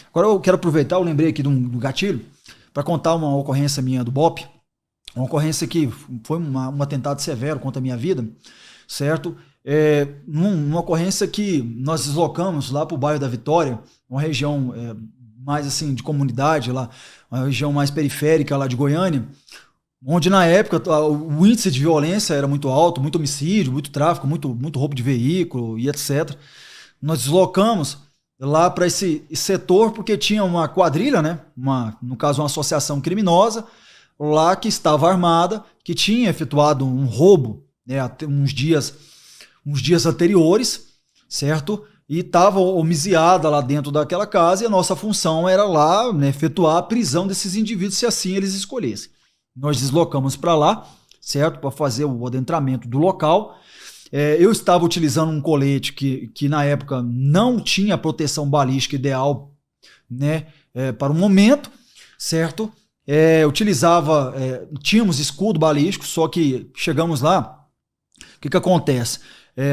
Agora eu quero aproveitar, eu lembrei aqui do gatilho, para contar uma ocorrência minha do BOP, uma ocorrência que foi um atentado severo contra a minha vida, certo? Numa ocorrência que nós deslocamos lá para o bairro da Vitória, uma região mais assim de comunidade lá, uma região mais periférica lá de Goiânia, onde na época o índice de violência era muito alto, muito homicídio, muito tráfico, muito roubo de veículo e etc. Nós deslocamos lá para esse setor porque tinha uma quadrilha, né? No caso, uma associação criminosa lá que estava armada, que tinha efetuado um roubo, né, até uns dias anteriores, certo? E estava homiziada lá dentro daquela casa e a nossa função era lá, né, efetuar a prisão desses indivíduos se assim eles escolhessem. Nós deslocamos para lá, certo? Para fazer o adentramento do local. Eu estava utilizando um colete que na época não tinha proteção balística ideal, né, para o momento, certo? Tínhamos escudo balístico, só que chegamos lá, o que acontece?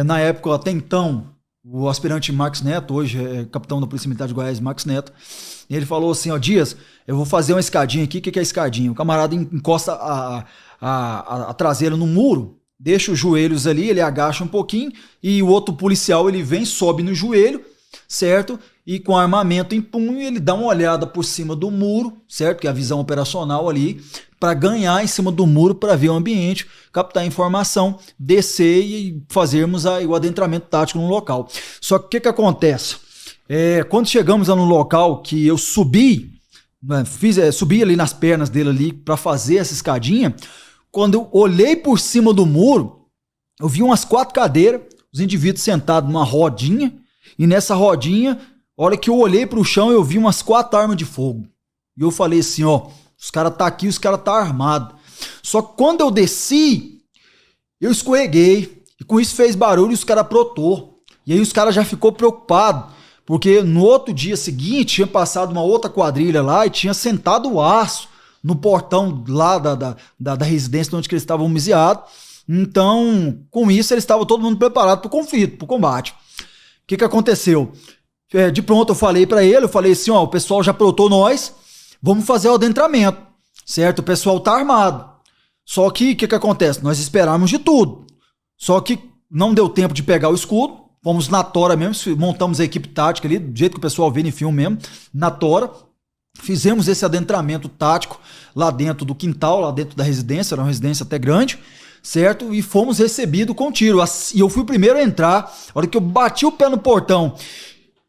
Na época, até então, o aspirante Max Neto, hoje é capitão da Polícia Militar de Goiás, Max Neto, ele falou assim, ó, Dias, eu vou fazer uma escadinha aqui, o que é escadinha? O camarada encosta a traseira no muro, deixa os joelhos ali, ele agacha um pouquinho, e o outro policial, ele vem, sobe no joelho, certo? E com armamento em punho, ele dá uma olhada por cima do muro, certo? Que é a visão operacional ali, para ganhar em cima do muro, para ver o ambiente, captar informação, descer e fazermos o adentramento tático no local. Só que o que acontece? Quando chegamos lá no local que eu subi, né, subi ali nas pernas dele ali para fazer essa escadinha, quando eu olhei por cima do muro, eu vi umas 4 cadeiras, os indivíduos sentados numa rodinha, e nessa rodinha, a hora que eu olhei pro chão, eu vi umas 4 armas de fogo. E eu falei assim, ó, os caras tá aqui, os caras tá armado. Só que quando eu desci, eu escorreguei, e com isso fez barulho e os caras aprotou. E aí os caras já ficou preocupados, porque no outro dia seguinte, tinha passado uma outra quadrilha lá e tinha sentado o aço no portão lá da residência onde eles estavam homiziados. Então, com isso, eles estavam todo mundo preparado pro conflito, pro combate. O que aconteceu? De pronto eu falei para ele, eu falei assim, ó, o pessoal já aprotou nós, vamos fazer o adentramento, certo? O pessoal tá armado. Só que o que acontece? Nós esperamos de tudo. Só que não deu tempo de pegar o escudo, fomos na tora mesmo, montamos a equipe tática ali, do jeito que o pessoal vê em filme mesmo, na tora. Fizemos esse adentramento tático lá dentro do quintal, lá dentro da residência, era uma residência até grande, certo? E fomos recebidos com tiro. E eu fui o primeiro a entrar, a hora que eu bati o pé no portão,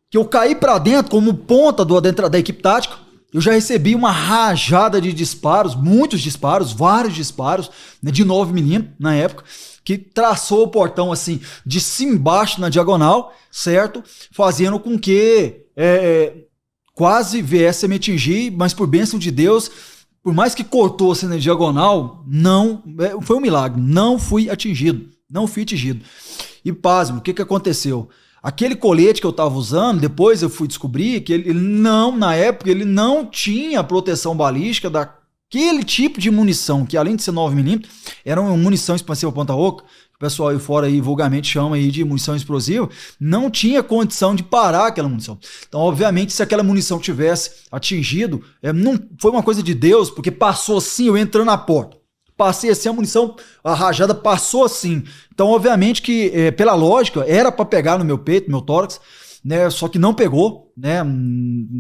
que eu caí pra dentro como ponta da equipe tática, eu já recebi uma rajada de disparos, muitos disparos, vários disparos, né, de 9mm na época, que traçou o portão assim, de cima embaixo na diagonal, certo? Fazendo com que quase viesse a me atingir, mas por bênção de Deus, por mais que cortou assim na diagonal, não, foi um milagre, não fui atingido. E pasmo, o que aconteceu? Aquele colete que eu estava usando, depois eu fui descobrir que ele não, na época, ele não tinha proteção balística daquele tipo de munição, que além de ser 9mm, era uma munição expansiva ponta-oca, que o pessoal aí fora aí vulgarmente chama aí de munição explosiva, não tinha condição de parar aquela munição. Então, obviamente, se aquela munição tivesse atingido, não foi uma coisa de Deus, porque passou assim, eu entrando na porta. Passei assim, a munição, a rajada passou assim. Então, obviamente que, pela lógica, era para pegar no meu peito, no meu tórax, né? Só que não pegou, né?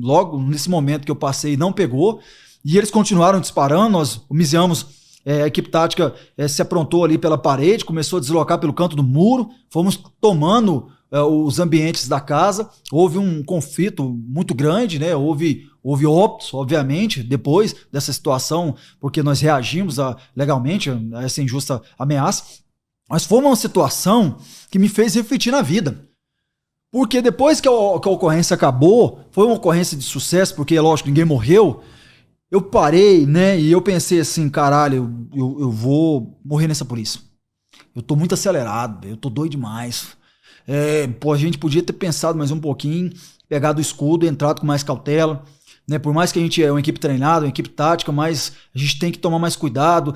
Logo nesse momento que eu passei, não pegou. E eles continuaram disparando, nós homiziamos, a equipe tática se aprontou ali pela parede, começou a deslocar pelo canto do muro, fomos tomando os ambientes da casa, houve um conflito muito grande, né? Houve óbitos, obviamente, depois dessa situação, porque nós reagimos legalmente a essa injusta ameaça, mas foi uma situação que me fez refletir na vida. Porque depois que a ocorrência acabou, foi uma ocorrência de sucesso, porque, lógico, ninguém morreu, eu parei, né, e eu pensei assim, caralho, eu vou morrer nessa polícia. Eu tô muito acelerado, eu tô doido demais. A gente podia ter pensado mais um pouquinho, pegado o escudo, entrado com mais cautela, né? Por mais que a gente é uma equipe treinada, uma equipe tática, mas a gente tem que tomar mais cuidado.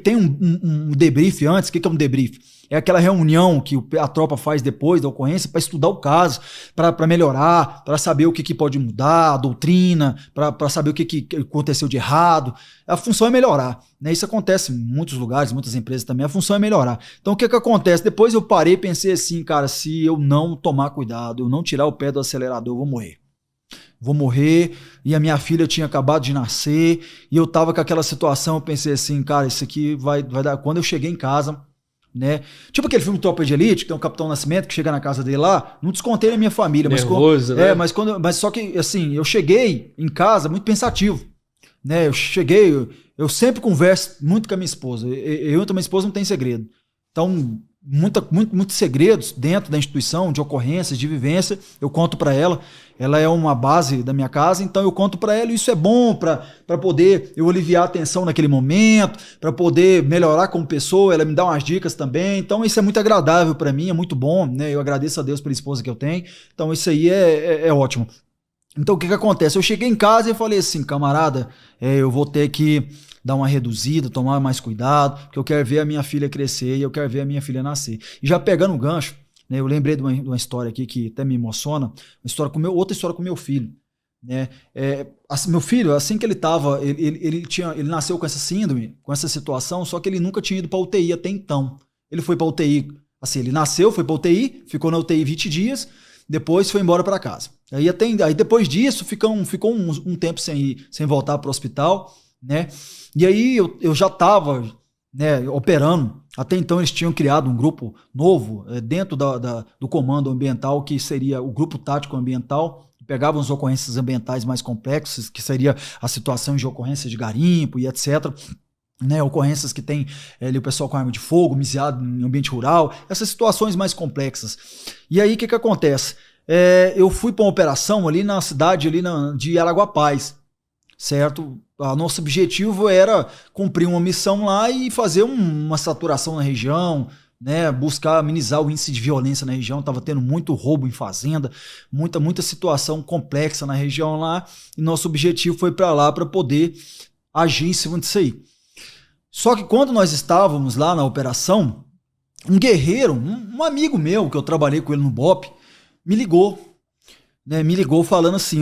Tem um debrief antes. O que é um debrief? É aquela reunião que a tropa faz depois da ocorrência para estudar o caso, para melhorar, para saber o que pode mudar, a doutrina, para saber o que aconteceu de errado. A função é melhorar, né? Isso acontece em muitos lugares, muitas empresas também. A função é melhorar. Então o que acontece? Depois eu parei e pensei assim, cara, se eu não tomar cuidado, eu não tirar o pé do acelerador, eu vou morrer. Vou morrer, e a minha filha tinha acabado de nascer, e eu tava com aquela situação, eu pensei assim, cara, isso aqui vai dar. Quando eu cheguei em casa, né? Tipo aquele filme Tropa de Elite, que tem um Capitão Nascimento que chega na casa dele lá, não descontei na minha família, nervoso, né? mas só que assim, eu cheguei em casa muito pensativo, né? Eu sempre converso muito com a minha esposa. Eu e a minha esposa não tem segredo. Então, muitos segredos dentro da instituição, de ocorrências, de vivência, eu conto para ela. Ela é uma base da minha casa, então eu conto para ela, e isso é bom para poder eu aliviar a tensão naquele momento, para poder melhorar como pessoa, ela me dá umas dicas também, então isso é muito agradável para mim, é muito bom, né? Eu agradeço a Deus pela esposa que eu tenho, então isso aí é ótimo. Então o que acontece? Eu cheguei em casa e falei assim, camarada, eu vou ter que dar uma reduzida, tomar mais cuidado, porque eu quero ver a minha filha crescer e eu quero ver a minha filha nascer. E já pegando o gancho, né, eu lembrei de uma história aqui que até me emociona, outra história com meu filho. Né? Meu filho, assim que ele estava, ele nasceu com essa síndrome, com essa situação, só que ele nunca tinha ido para UTI até então. Ele foi para UTI, assim, ele nasceu, foi para UTI, ficou na UTI 20 dias, depois foi embora para casa. Aí depois disso ficou um tempo sem voltar para o hospital, né? E aí eu já estava, né, operando. Até então eles tinham criado um grupo novo dentro do comando ambiental, que seria o grupo tático ambiental, que pegava as ocorrências ambientais mais complexas, que seria a situação de ocorrência de garimpo e etc., né, ocorrências que tem ali o pessoal com arma de fogo, miseado em ambiente rural, essas situações mais complexas. E aí o que acontece? Eu fui para uma operação ali na cidade de Araguapaz, certo? O nosso objetivo era cumprir uma missão lá e fazer uma saturação na região, né? Buscar amenizar o índice de violência na região. Estava tendo muito roubo em fazenda, muita situação complexa na região lá, e nosso objetivo foi para lá para poder agir em cima disso aí. Só que quando nós estávamos lá na operação, um guerreiro, um amigo meu, que eu trabalhei com ele no BOP, me ligou. Né, me ligou falando assim,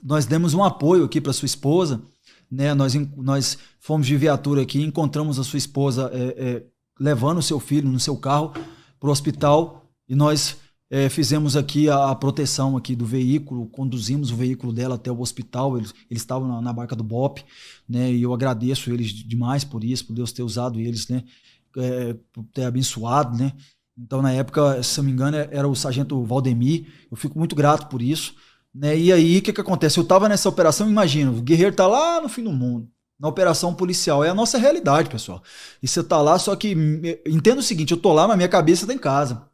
nós demos um apoio aqui para sua esposa, né, nós fomos de viatura aqui, encontramos a sua esposa levando o seu filho no seu carro para o hospital, e nós fizemos aqui a proteção aqui do veículo, conduzimos o veículo dela até o hospital, eles estavam na barca do BOP, né, e eu agradeço eles demais por isso, por Deus ter usado eles, né, por ter abençoado, né. Então, na época, se não me engano, era o sargento Valdemir. Eu fico muito grato por isso. Né? E aí, o que acontece? Eu estava nessa operação, imagina, o guerreiro está lá no fim do mundo, na operação policial. É a nossa realidade, pessoal. E você está lá, só que entenda o seguinte, eu tô lá, mas minha cabeça está em casa.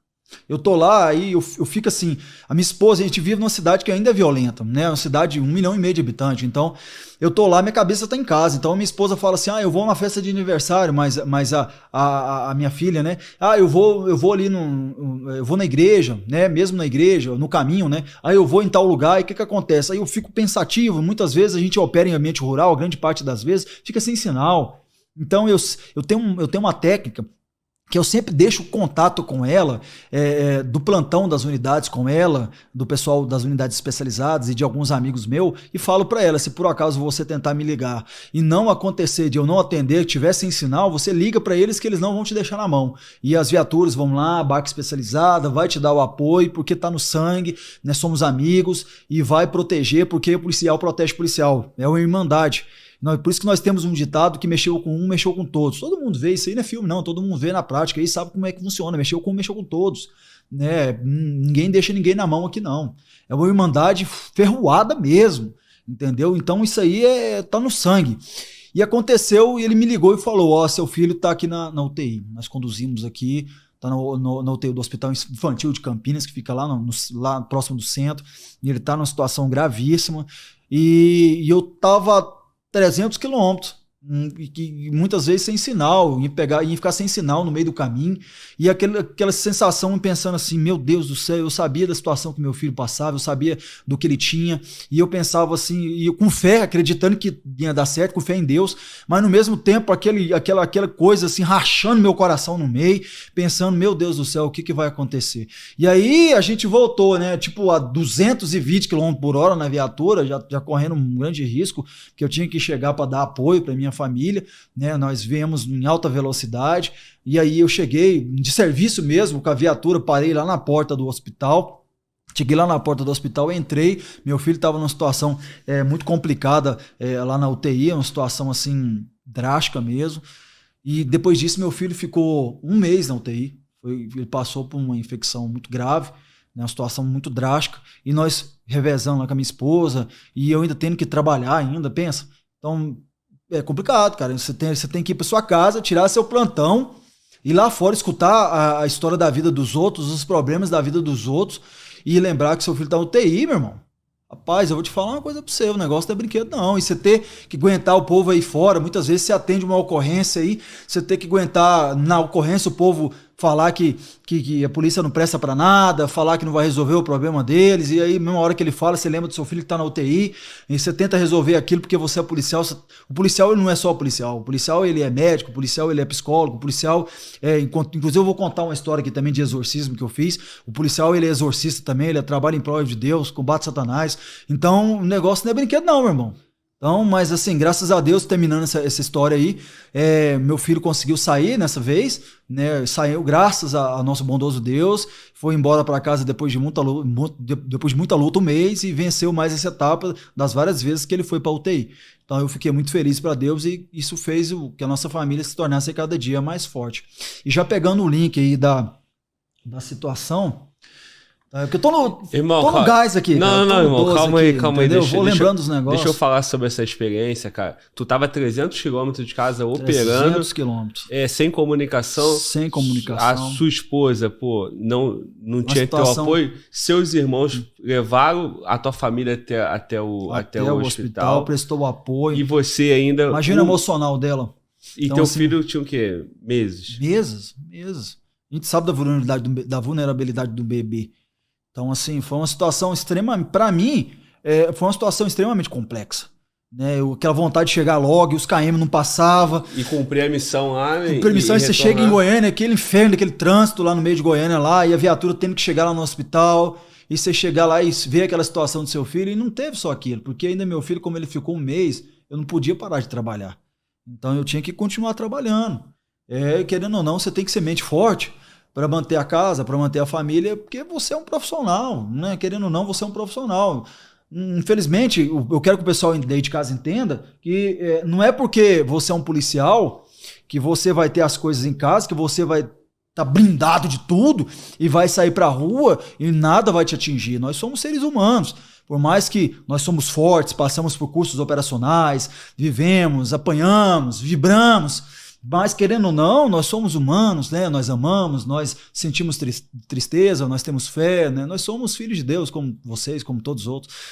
Eu tô lá, aí eu fico assim, a minha esposa, a gente vive numa cidade que ainda é violenta, né? Uma cidade de 1,5 milhão de habitantes. Então, eu tô lá, minha cabeça tá em casa. Então, a minha esposa fala assim, eu vou na festa de aniversário, mas a minha filha, né? Eu vou ali eu vou na igreja, né? Mesmo na igreja, no caminho, né? Aí eu vou em tal lugar, e o que acontece? Aí eu fico pensativo, muitas vezes a gente opera em ambiente rural, grande parte das vezes, fica sem sinal. Então, eu tenho uma técnica que eu sempre deixo contato com ela, do plantão das unidades com ela, do pessoal das unidades especializadas e de alguns amigos meus, e falo para ela, se por acaso você tentar me ligar e não acontecer de eu não atender, tiver sem sinal, você liga para eles que eles não vão te deixar na mão. E as viaturas vão lá, a barca especializada, vai te dar o apoio, porque tá no sangue, né, somos amigos, e vai proteger, porque o policial protege o policial, é uma irmandade. Por isso que nós temos um ditado que mexeu com um, mexeu com todos. Todo mundo vê, isso aí não é filme não, todo mundo vê na prática e sabe como é que funciona, mexeu com todos. Né? Ninguém deixa ninguém na mão aqui não. É uma irmandade ferroada mesmo, entendeu? Então isso aí tá no sangue. E aconteceu, e ele me ligou e falou, seu filho tá aqui na UTI, nós conduzimos aqui, tá na UTI do Hospital Infantil de Campinas, que fica lá próximo do centro, e ele tá numa situação gravíssima, e eu tava 300 quilômetros E que muitas vezes sem sinal, ia ficar sem sinal no meio do caminho, e aquela sensação pensando assim, meu Deus do céu, eu sabia da situação que meu filho passava, eu sabia do que ele tinha, e eu pensava assim, e eu com fé, acreditando que ia dar certo, com fé em Deus, mas no mesmo tempo aquela coisa assim, rachando meu coração no meio, pensando, meu Deus do céu, o que vai acontecer? E aí a gente voltou, né, tipo a 220 km por hora na viatura, já correndo um grande risco, que eu tinha que chegar para dar apoio para minha família, né? Nós viemos em alta velocidade, e aí eu cheguei de serviço mesmo com a viatura, parei lá na porta do hospital. Cheguei lá na porta do hospital, entrei, meu filho estava numa situação muito complicada lá na UTI, uma situação assim drástica mesmo, e depois disso meu filho ficou um mês na UTI, ele passou por uma infecção muito grave, né, uma situação muito drástica, e nós revezando lá com a minha esposa, e eu ainda tendo que trabalhar ainda, pensa, então é complicado, cara. Você tem que ir para sua casa, tirar seu plantão, ir lá fora escutar a história da vida dos outros, os problemas da vida dos outros e lembrar que seu filho tá no UTI, meu irmão. Rapaz, eu vou te falar uma coisa pra você, o negócio não é brinquedo não, e você ter que aguentar o povo aí fora, muitas vezes você atende uma ocorrência aí, você tem que aguentar na ocorrência o povo falar que a polícia não presta pra nada, falar que não vai resolver o problema deles, e aí, mesma hora que ele fala, você lembra do seu filho que tá na UTI, e você tenta resolver aquilo porque você é policial. O policial ele não é só policial, o policial ele é médico, o policial ele é psicólogo, o policial, inclusive eu vou contar uma história aqui também de exorcismo que eu fiz, o policial ele é exorcista também, ele trabalha em prol de Deus, combate Satanás, então o negócio não é brinquedo não, meu irmão. Então, mas assim, graças a Deus, terminando essa história aí, meu filho conseguiu sair nessa vez, né? Saiu graças a nosso bondoso Deus, foi embora para casa depois de muita luta, um mês, e venceu mais essa etapa das várias vezes que ele foi para UTI. Então eu fiquei muito feliz para Deus, e isso fez que a nossa família se tornasse cada dia mais forte. E já pegando o link aí da situação, porque eu tô no gás aqui. Não, irmão, calma aí. Vou lembrando dos negócios. Deixa eu falar sobre essa experiência, cara. Tu tava a 300 km de casa operando. 300 quilômetros. Sem comunicação. Sem comunicação. A sua esposa, pô, não tinha teu apoio. Seus irmãos levaram a tua família até o hospital. Prestou apoio. E você ainda... Imagina o emocional dela. E então, teu filho tinha o quê? Meses? Meses. A gente sabe da vulnerabilidade do bebê. Então, assim, foi uma situação extremamente, para mim, foi uma situação extremamente complexa. Né? Aquela vontade de chegar logo, e os KM não passava. E cumprir a missão lá, né? Cumprir a missão, e você chega em Goiânia, aquele inferno, aquele trânsito lá no meio de Goiânia, lá, e a viatura tendo que chegar lá no hospital, e você chegar lá e ver aquela situação do seu filho, e não teve só aquilo, porque ainda meu filho, como ele ficou um mês, eu não podia parar de trabalhar. Então, eu tinha que continuar trabalhando. Querendo ou não, você tem que ser mente forte, para manter a casa, para manter a família, porque você é um profissional, né? Querendo ou não, você é um profissional. Infelizmente, eu quero que o pessoal aí de casa entenda que não é porque você é um policial que você vai ter as coisas em casa, que você vai estar blindado de tudo e vai sair para a rua e nada vai te atingir. Nós somos seres humanos. Por mais que nós somos fortes, passamos por cursos operacionais, vivemos, apanhamos, vibramos, mas querendo ou não, nós somos humanos, né? Nós amamos, nós sentimos tristeza, nós temos fé, né? Nós somos filhos de Deus, como vocês, como todos os outros.